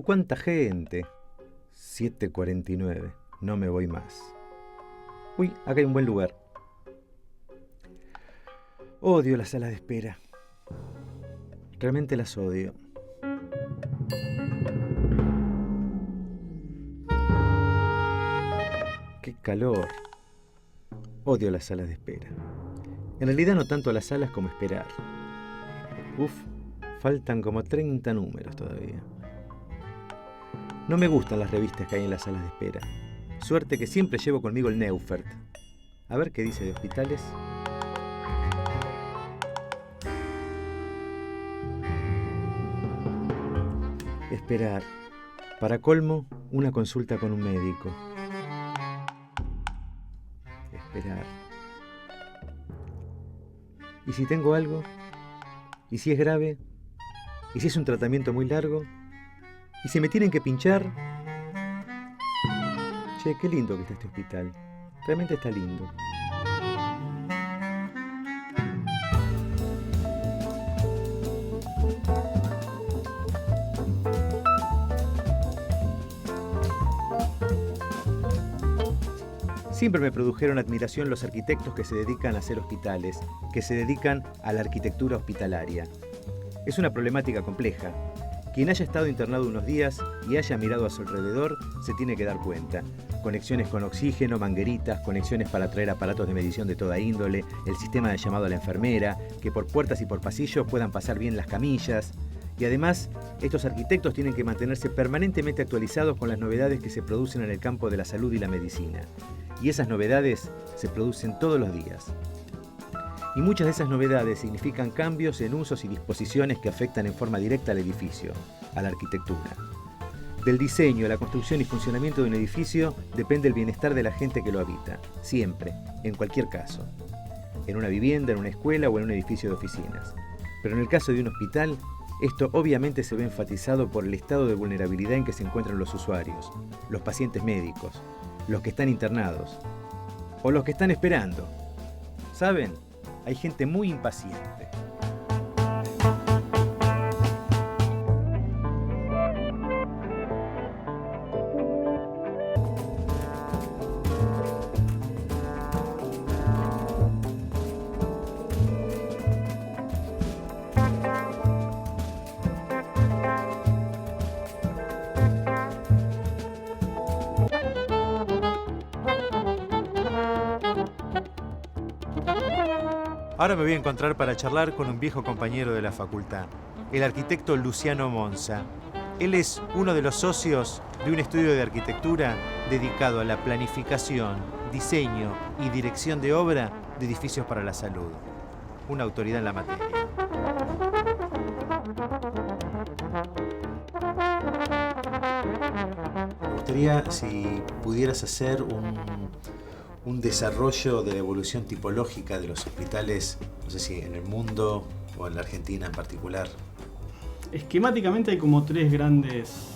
cuánta gente. 7:49. No me voy más. Uy, acá hay un buen lugar. Odio las salas de espera. Realmente las odio. ¡Qué calor! Odio las salas de espera. En realidad no tanto las salas como esperar. Uf, faltan como 30 números todavía. No me gustan las revistas que hay en las salas de espera. Suerte que siempre llevo conmigo el Neufert. A ver qué dice de hospitales. Esperar. Para colmo, una consulta con un médico. Esperar. ¿Y si tengo algo? ¿Y si es grave? ¿Y si es un tratamiento muy largo? ¿Y si me tienen que pinchar? Che, qué lindo que está este hospital. Realmente está lindo. Siempre me produjeron admiración los arquitectos que se dedican a hacer hospitales, que se dedican a la arquitectura hospitalaria. Es una problemática compleja. Quien haya estado internado unos días y haya mirado a su alrededor se tiene que dar cuenta. Conexiones con oxígeno, mangueritas, conexiones para traer aparatos de medición de toda índole, el sistema de llamado a la enfermera, que por puertas y por pasillos puedan pasar bien las camillas. Y además, estos arquitectos tienen que mantenerse permanentemente actualizados con las novedades que se producen en el campo de la salud y la medicina. Y esas novedades se producen todos los días. Y muchas de esas novedades significan cambios en usos y disposiciones que afectan en forma directa al edificio, a la arquitectura. Del diseño, la construcción y funcionamiento de un edificio depende el bienestar de la gente que lo habita, siempre, en cualquier caso. En una vivienda, en una escuela o en un edificio de oficinas. Pero en el caso de un hospital, esto obviamente se ve enfatizado por el estado de vulnerabilidad en que se encuentran los usuarios, los pacientes médicos, los que están internados o los que están esperando. ¿Saben? Hay gente muy impaciente. Ahora me voy a encontrar para charlar con un viejo compañero de la facultad, el arquitecto Luciano Monza. Él es uno de los socios de un estudio de arquitectura dedicado a la planificación, diseño y dirección de obra de edificios para la salud. Una autoridad en la materia. Me gustaría si pudieras hacer un desarrollo de la evolución tipológica de los hospitales, no sé si en el mundo o en la Argentina en particular. Esquemáticamente hay como tres grandes,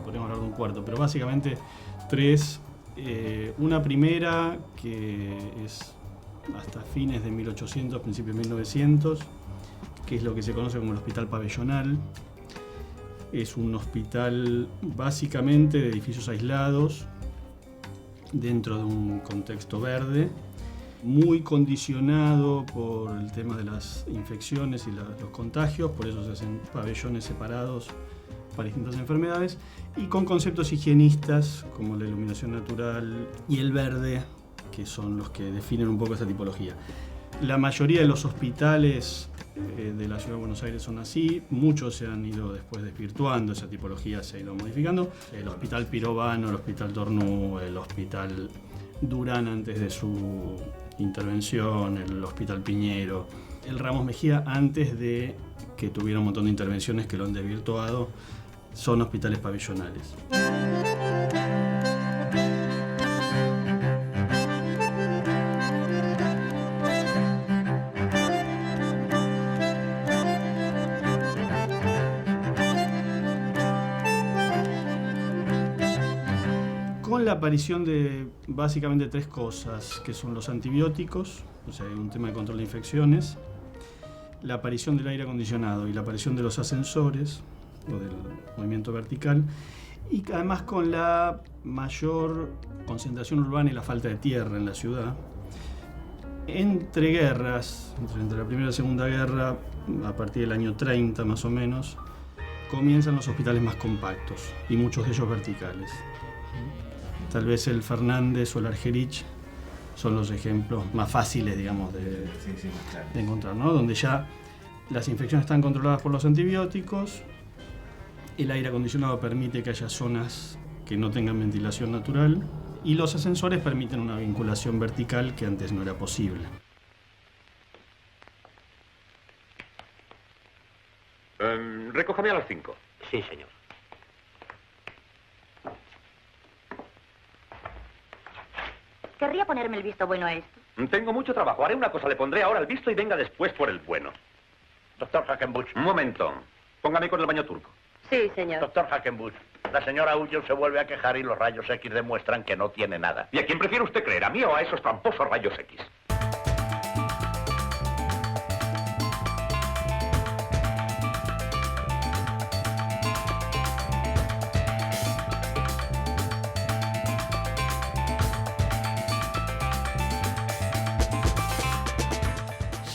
podríamos hablar de un cuarto, pero básicamente tres. Una primera que es hasta fines de 1800, principios de 1900, que es lo que se conoce como el hospital pabellonal. Es un hospital básicamente de edificios aislados, dentro de un contexto verde, muy condicionado por el tema de las infecciones y los contagios, por eso se hacen pabellones separados para distintas enfermedades, y con conceptos higienistas como la iluminación natural y el verde, que son los que definen un poco esta tipología. La mayoría de los hospitales de la Ciudad de Buenos Aires son así, muchos se han ido después desvirtuando, esa tipología se ha ido modificando. El Hospital Pirovano, el Hospital Tornú, el Hospital Durán antes de su intervención, el Hospital Piñero, el Ramos Mejía antes de que tuviera un montón de intervenciones que lo han desvirtuado, son hospitales pabellonales. Con la aparición de básicamente tres cosas, que son los antibióticos, o sea, hay un tema de control de infecciones, la aparición del aire acondicionado y la aparición de los ascensores, o del movimiento vertical, y además con la mayor concentración urbana y la falta de tierra en la ciudad. Entre guerras, entre la Primera y la Segunda Guerra, a partir del año 30 más o menos, comienzan los hospitales más compactos y muchos de ellos verticales. Tal vez el Fernández o el Argerich son los ejemplos más fáciles, digamos, de encontrar, ¿no? Donde ya las infecciones están controladas por los antibióticos, el aire acondicionado permite que haya zonas que no tengan ventilación natural y los ascensores permiten una vinculación vertical que antes no era posible. Recójame a las 5. Sí, señor. Querría ponerme el visto bueno a esto. Tengo mucho trabajo. Haré una cosa. Le pondré ahora el visto y venga después por el bueno. Doctor Hackenbush. Un momento. Póngame con el baño turco. Sí, señor. Doctor Hackenbush, la señora Ulloa se vuelve a quejar y los rayos X demuestran que no tiene nada. ¿Y a quién prefiere usted creer? ¿A mí o a esos tramposos rayos X?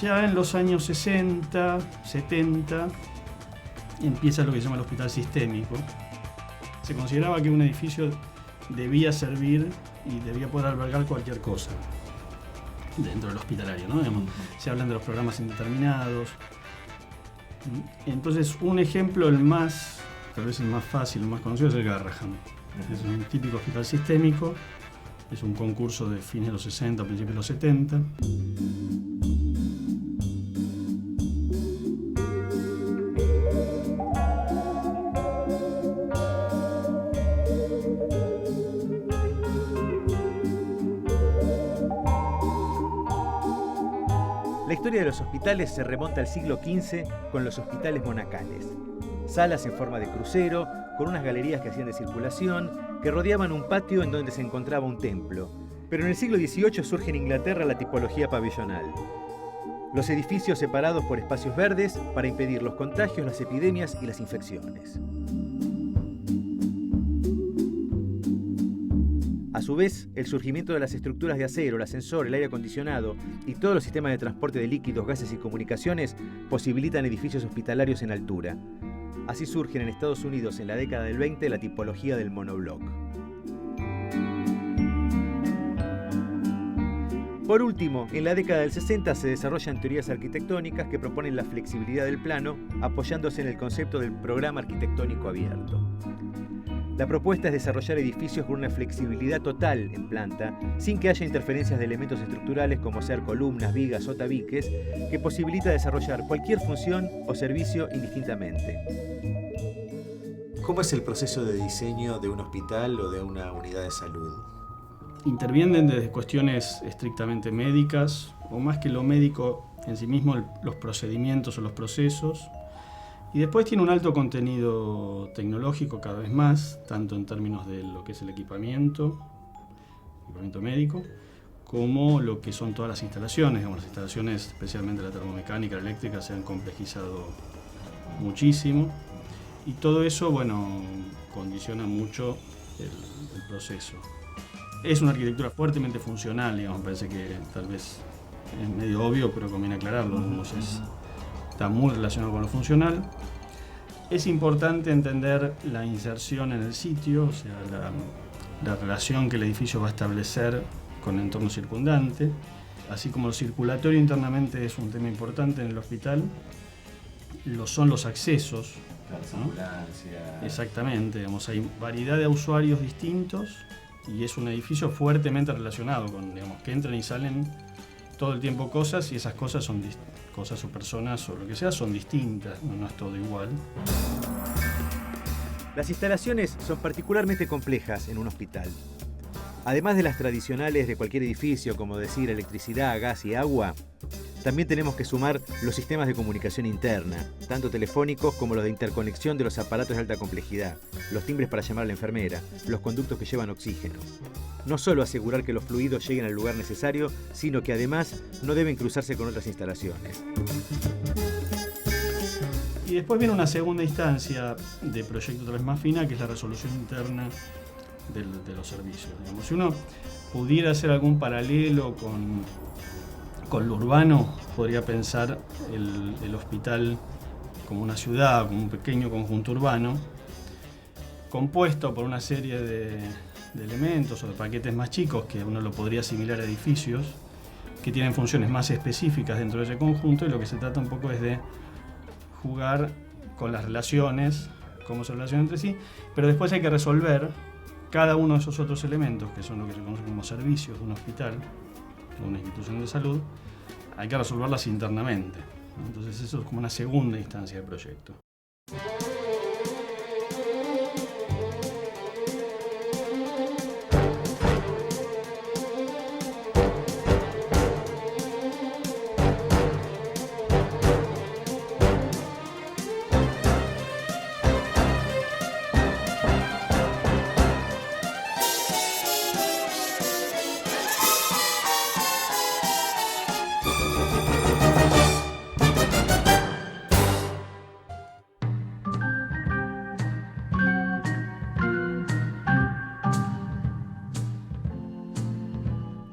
Ya en los años 60, 70, empieza lo que se llama el hospital sistémico. Se consideraba que un edificio debía servir y debía poder albergar cualquier cosa dentro del hospitalario, ¿no? Se hablan de los programas indeterminados. Entonces, un ejemplo, tal vez el más fácil, el más conocido, es el Garrahan. Es un típico hospital sistémico, es un concurso de fines de los 60, principios de los 70. La historia de los hospitales se remonta al siglo XV con los hospitales monacales. Salas en forma de crucero, con unas galerías que hacían de circulación, que rodeaban un patio en donde se encontraba un templo. Pero en el siglo XVIII surge en Inglaterra la tipología pabellonal. Los edificios separados por espacios verdes para impedir los contagios, las epidemias y las infecciones. A su vez, el surgimiento de las estructuras de acero, el ascensor, el aire acondicionado y todos los sistemas de transporte de líquidos, gases y comunicaciones posibilitan edificios hospitalarios en altura. Así surgen en Estados Unidos en la década del 20 la tipología del monobloc. Por último, en la década del 60 se desarrollan teorías arquitectónicas que proponen la flexibilidad del plano apoyándose en el concepto del programa arquitectónico abierto. La propuesta es desarrollar edificios con una flexibilidad total en planta, sin que haya interferencias de elementos estructurales como ser columnas, vigas o tabiques, que posibilita desarrollar cualquier función o servicio indistintamente. ¿Cómo es el proceso de diseño de un hospital o de una unidad de salud? Intervienen desde cuestiones estrictamente médicas, o más que lo médico en sí mismo, los procedimientos o los procesos. Y después tiene un alto contenido tecnológico cada vez más, tanto en términos de lo que es el equipamiento médico, como lo que son todas las instalaciones. Digamos, las instalaciones, especialmente la termomecánica, la eléctrica, se han complejizado muchísimo. Y todo eso, condiciona mucho el proceso. Es una arquitectura fuertemente funcional, digamos, parece que tal vez es medio obvio, pero conviene aclararlo. Está muy relacionado con lo funcional. Es importante entender la inserción en el sitio, o sea, la relación que el edificio va a establecer con el entorno circundante, así como el circulatorio internamente es un tema importante en el hospital, son los accesos. ¿No? Exactamente, digamos, hay variedad de usuarios distintos y es un edificio fuertemente relacionado con, digamos, que entran y salen todo el tiempo cosas y esas cosas son cosas o personas o lo que sea son distintas, no es todo igual. Las instalaciones son particularmente complejas en un hospital. Además de las tradicionales de cualquier edificio, como decir electricidad, gas y agua, también tenemos que sumar los sistemas de comunicación interna, tanto telefónicos como los de interconexión de los aparatos de alta complejidad, los timbres para llamar a la enfermera, los conductos que llevan oxígeno. No solo asegurar que los fluidos lleguen al lugar necesario, sino que además no deben cruzarse con otras instalaciones. Y después viene una segunda instancia de proyecto tal vez más fina, que es la resolución interna de los servicios. Digamos, si uno pudiera hacer algún paralelo con lo urbano, podría pensar el hospital como una ciudad, como un pequeño conjunto urbano, compuesto por una serie de elementos o de paquetes más chicos que uno lo podría asimilar a edificios que tienen funciones más específicas dentro de ese conjunto, y lo que se trata un poco es de jugar con las relaciones, cómo se relacionan entre sí, pero después hay que resolver cada uno de esos otros elementos, que son lo que se conoce como servicios de un hospital, de una institución de salud, hay que resolverlas internamente, ¿no? Entonces eso es como una segunda instancia del proyecto.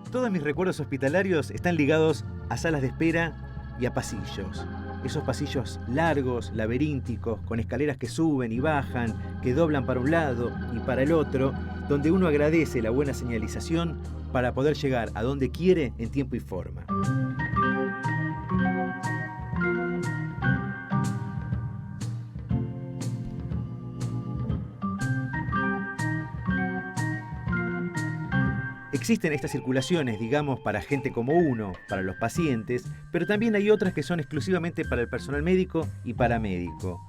Todos mis recuerdos hospitalarios están ligados a salas de espera y a pasillos. Esos pasillos largos, laberínticos, con escaleras que suben y bajan, que doblan para un lado y para el otro, donde uno agradece la buena señalización para poder llegar a donde quiere en tiempo y forma. Existen estas circulaciones, digamos, para gente como uno, para los pacientes, pero también hay otras que son exclusivamente para el personal médico y paramédico.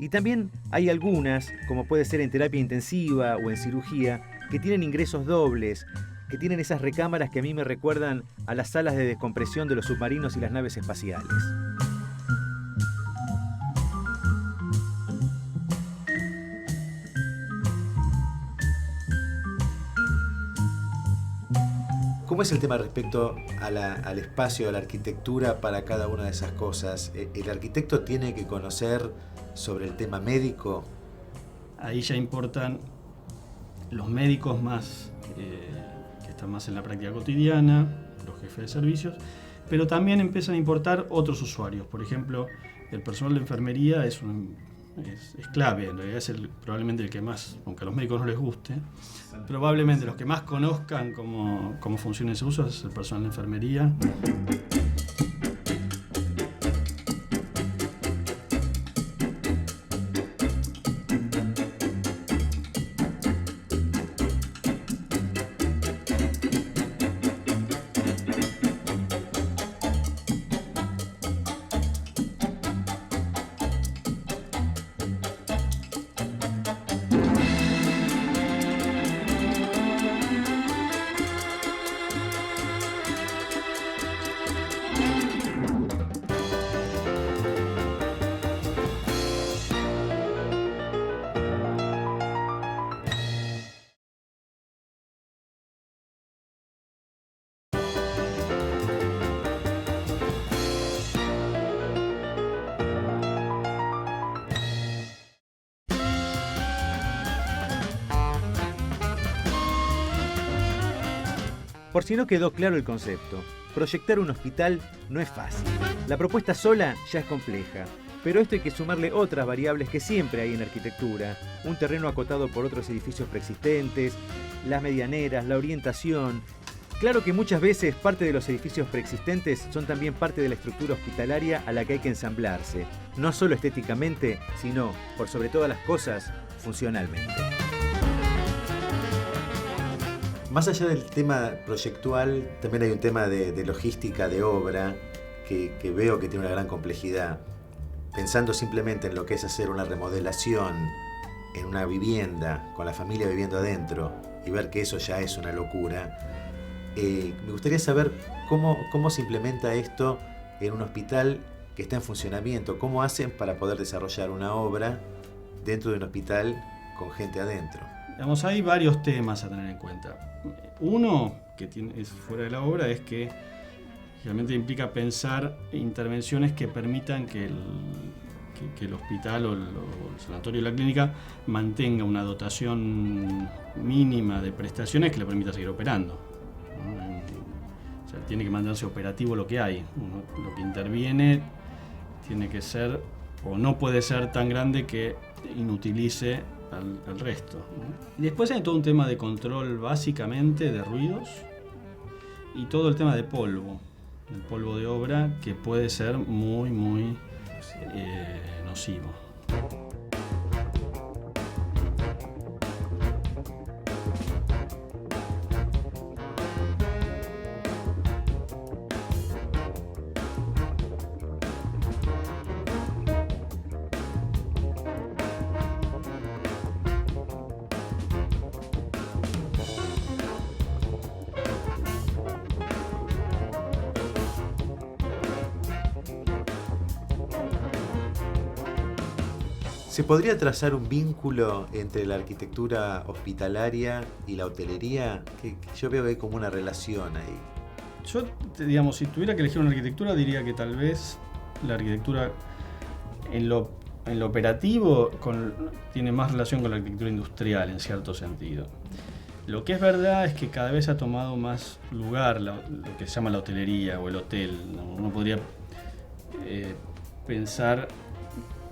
Y también hay algunas, como puede ser en terapia intensiva o en cirugía, que tienen ingresos dobles, que tienen esas recámaras que a mí me recuerdan a las salas de descompresión de los submarinos y las naves espaciales. ¿Cómo es el tema respecto al espacio, a la arquitectura para cada una de esas cosas? ¿El arquitecto tiene que conocer sobre el tema médico? Ahí ya importan los médicos más, que están más en la práctica cotidiana, los jefes de servicios, pero también empiezan a importar otros usuarios. Por ejemplo, el personal de enfermería es clave, en realidad es probablemente el que más, aunque a los médicos no les guste, probablemente los que más conozcan cómo funciona ese uso es el personal de enfermería. Por si no quedó claro el concepto, proyectar un hospital no es fácil. La propuesta sola ya es compleja, pero esto hay que sumarle otras variables que siempre hay en arquitectura: un terreno acotado por otros edificios preexistentes, las medianeras, la orientación. Claro que muchas veces parte de los edificios preexistentes son también parte de la estructura hospitalaria a la que hay que ensamblarse, no solo estéticamente, sino, por sobre todas las cosas, funcionalmente. Más allá del tema proyectual, también hay un tema de logística de obra que veo que tiene una gran complejidad. Pensando simplemente en lo que es hacer una remodelación en una vivienda, con la familia viviendo adentro, y ver que eso ya es una locura, me gustaría saber cómo se implementa esto en un hospital que está en funcionamiento. ¿Cómo hacen para poder desarrollar una obra dentro de un hospital con gente adentro? Digamos, hay varios temas a tener en cuenta. Uno, que es fuera de la obra, es que realmente implica pensar intervenciones que permitan que que el hospital o el sanatorio o la clínica mantenga una dotación mínima de prestaciones que le permita seguir operando, ¿no? O sea, tiene que mantenerse operativo lo que hay. Lo que interviene tiene que ser, o no puede ser tan grande que inutilice al resto, ¿no? Y después hay todo un tema de control básicamente de ruidos y todo el tema de polvo, el polvo de obra, que puede ser muy nocivo. ¿Se podría trazar un vínculo entre la arquitectura hospitalaria y la hotelería? Que yo veo que hay como una relación ahí. Yo, digamos, si tuviera que elegir una arquitectura, diría que tal vez la arquitectura en lo operativo tiene más relación con la arquitectura industrial en cierto sentido. Lo que es verdad es que cada vez ha tomado más lugar lo que se llama la hotelería o el hotel. Uno podría pensar,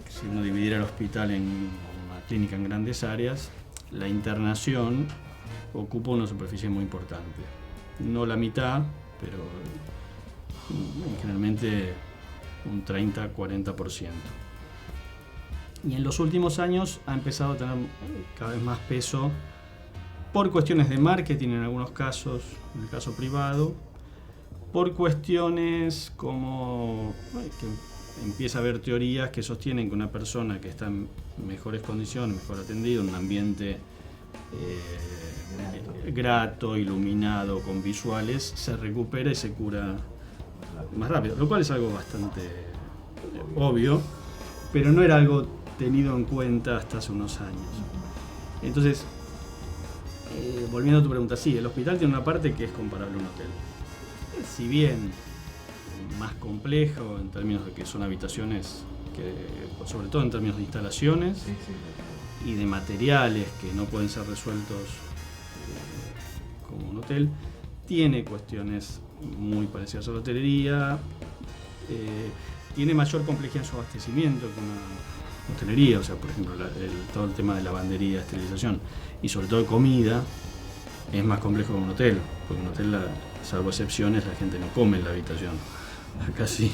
si uno dividiera el hospital en una clínica en grandes áreas, la internación ocupa una superficie muy importante. No la mitad, pero generalmente un 30-40%. Y en los últimos años ha empezado a tener cada vez más peso por cuestiones de marketing en algunos casos, en el caso privado, por cuestiones como que empieza a haber teorías que sostienen que una persona que está en mejores condiciones, mejor atendida, en un ambiente grato, iluminado, con visuales, se recupera y se cura más rápido, lo cual es algo bastante obvio, pero no era algo tenido en cuenta hasta hace unos años. Entonces, volviendo a tu pregunta, sí, el hospital tiene una parte que es comparable a un hotel. Si bien más complejo en términos de que son habitaciones, sobre todo en términos de instalaciones y de materiales que no pueden ser resueltos como un hotel, tiene cuestiones muy parecidas a la hotelería, tiene mayor complejidad en su abastecimiento que una hotelería, o sea, por ejemplo, todo el tema de lavandería, esterilización y sobre todo de comida es más complejo que un hotel, porque en un hotel, salvo excepciones, la gente no come en la habitación. Acá sí.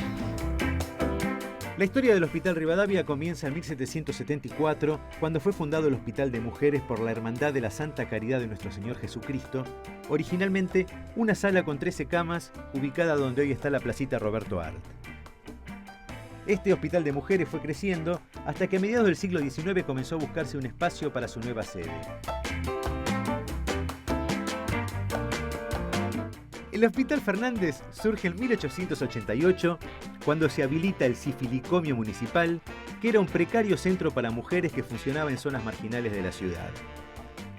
La historia del Hospital Rivadavia comienza en 1774, cuando fue fundado el Hospital de Mujeres por la Hermandad de la Santa Caridad de Nuestro Señor Jesucristo, originalmente una sala con 13 camas, ubicada donde hoy está la placita Roberto Art. Este Hospital de Mujeres fue creciendo hasta que a mediados del siglo XIX comenzó a buscarse un espacio para su nueva sede. El Hospital Fernández surge en 1888, cuando se habilita el Sifilicomio Municipal, que era un precario centro para mujeres que funcionaba en zonas marginales de la ciudad.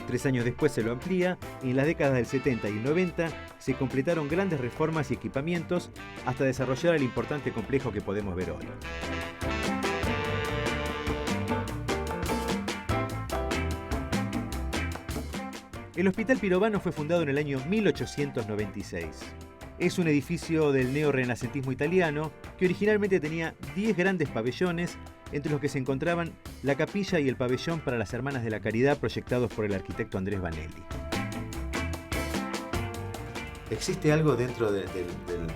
3 años después se lo amplía y en las décadas del 70 y 90 se completaron grandes reformas y equipamientos hasta desarrollar el importante complejo que podemos ver hoy. El Hospital Pirovano fue fundado en el año 1896. Es un edificio del neorrenacentismo italiano que originalmente tenía 10 grandes pabellones, entre los que se encontraban la capilla y el pabellón para las Hermanas de la Caridad, proyectados por el arquitecto Andrés Vanelli. ¿Existe algo dentro del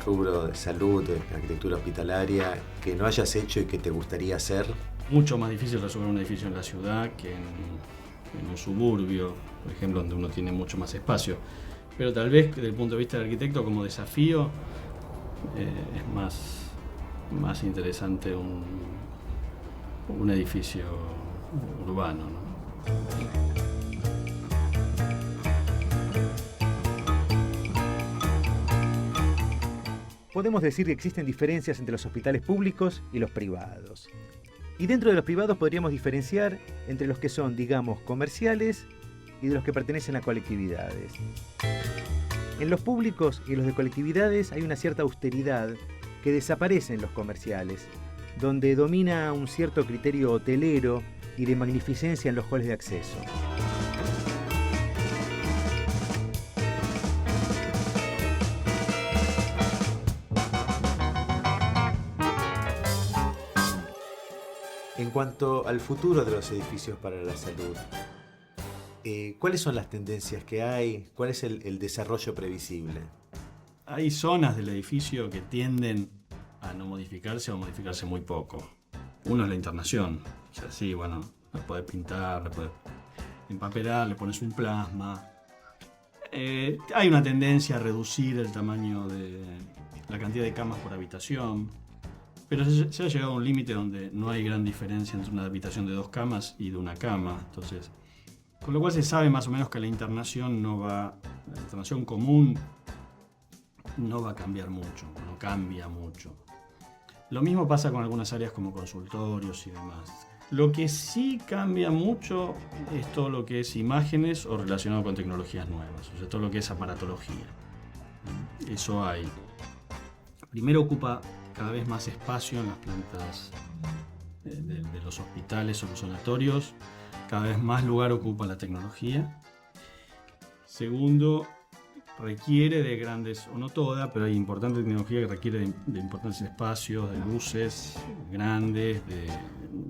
rubro de salud, de arquitectura hospitalaria, que no hayas hecho y que te gustaría hacer? Mucho más difícil resolver un edificio en la ciudad que en un suburbio, por ejemplo, donde uno tiene mucho más espacio. Pero tal vez desde el punto de vista del arquitecto como desafío es más interesante un edificio urbano, ¿no? Podemos decir que existen diferencias entre los hospitales públicos y los privados. Y dentro de los privados podríamos diferenciar entre los que son, digamos, comerciales y de los que pertenecen a colectividades. En los públicos y en los de colectividades hay una cierta austeridad que desaparece en los comerciales, donde domina un cierto criterio hotelero y de magnificencia en los halls de acceso. En cuanto al futuro de los edificios para la salud, ¿cuáles son las tendencias que hay? ¿Cuál es el desarrollo previsible? Hay zonas del edificio que tienden a no modificarse o modificarse muy poco. Uno es la internación. O sea, sí, bueno, le podés pintar, le podés empapelar, le pones un plasma. Hay una tendencia a reducir el tamaño de la cantidad de camas por habitación. Pero se ha llegado a un límite donde no hay gran diferencia entre una habitación de 2 camas y de una cama. Entonces, con lo cual se sabe más o menos que la internación común no va a cambiar mucho, no cambia mucho. Lo mismo pasa con algunas áreas como consultorios y demás. Lo que sí cambia mucho es todo lo que es imágenes o relacionado con tecnologías nuevas, o sea, todo lo que es aparatología. Eso hay. Primero ocupa cada vez más espacio en las plantas de los hospitales o los sanatorios, cada vez más lugar ocupa la tecnología. Segundo, requiere de grandes, o no toda, pero hay importante tecnología que requiere de importantes espacios, de luces grandes, de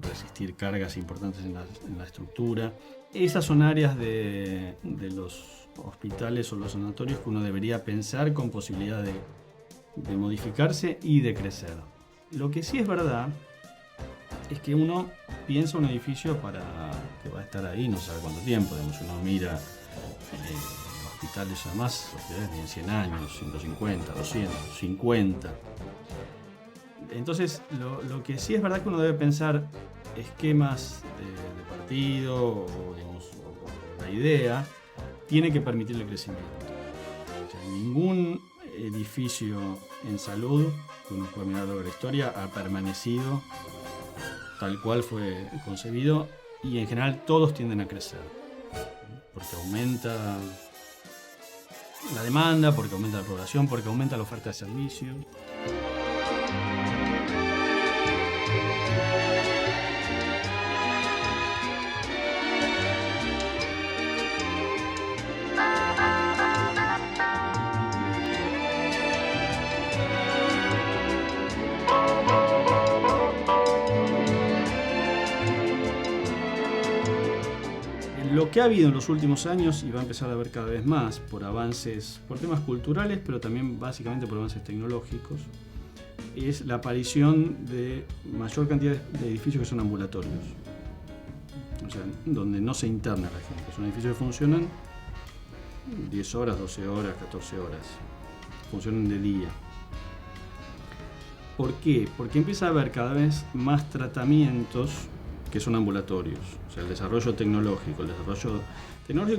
resistir cargas importantes en la estructura. Esas son áreas de los hospitales o los sanatorios que uno debería pensar con posibilidad de modificarse y de crecer. Lo que sí es verdad es que uno piensa un edificio para que va a estar ahí no sabe cuánto tiempo. Digamos, uno mira hospitales, además, hospitales de 100 años, 150, 250. Entonces, lo que sí es verdad que uno debe pensar esquemas de partido o la idea tiene que permitirle el crecimiento. O sea, ningún edificio en salud, que uno puede mirar luego la historia, ha permanecido tal cual fue concebido, y en general todos tienden a crecer porque aumenta la demanda, porque aumenta la población, porque aumenta la oferta de servicios. Lo que ha habido en los últimos años, y va a empezar a haber cada vez más por avances, por temas culturales, pero también básicamente por avances tecnológicos, es la aparición de mayor cantidad de edificios que son ambulatorios. O sea, donde no se interna la gente. Son edificios que funcionan 10 horas, 12 horas, 14 horas. Funcionan de día. ¿Por qué? Porque empieza a haber cada vez más tratamientos que son ambulatorios. O sea, el desarrollo tecnológico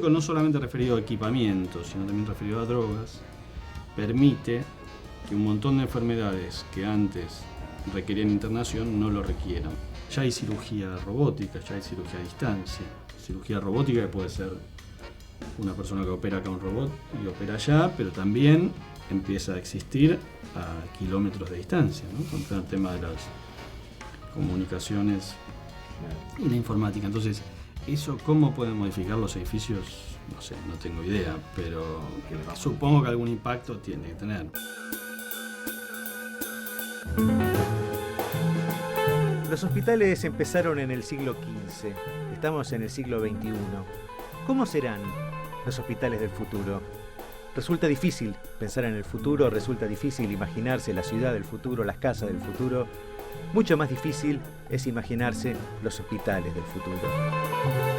no solamente referido a equipamientos, sino también referido a drogas, permite que un montón de enfermedades que antes requerían internación no lo requieran. Ya hay cirugía robótica, ya hay cirugía a distancia. Cirugía robótica que puede ser una persona que opera acá un robot y opera allá, pero también empieza a existir a kilómetros de distancia, ¿no? Con todo el tema de las comunicaciones y la informática. Entonces, ¿eso cómo pueden modificar los edificios? No sé, no tengo idea, pero supongo que algún impacto tiene que tener. Los hospitales empezaron en el siglo XV, estamos en el siglo XXI. ¿Cómo serán los hospitales del futuro? Resulta difícil pensar en el futuro, resulta difícil imaginarse la ciudad del futuro, las casas del futuro. Mucho más difícil es imaginarse los hospitales del futuro.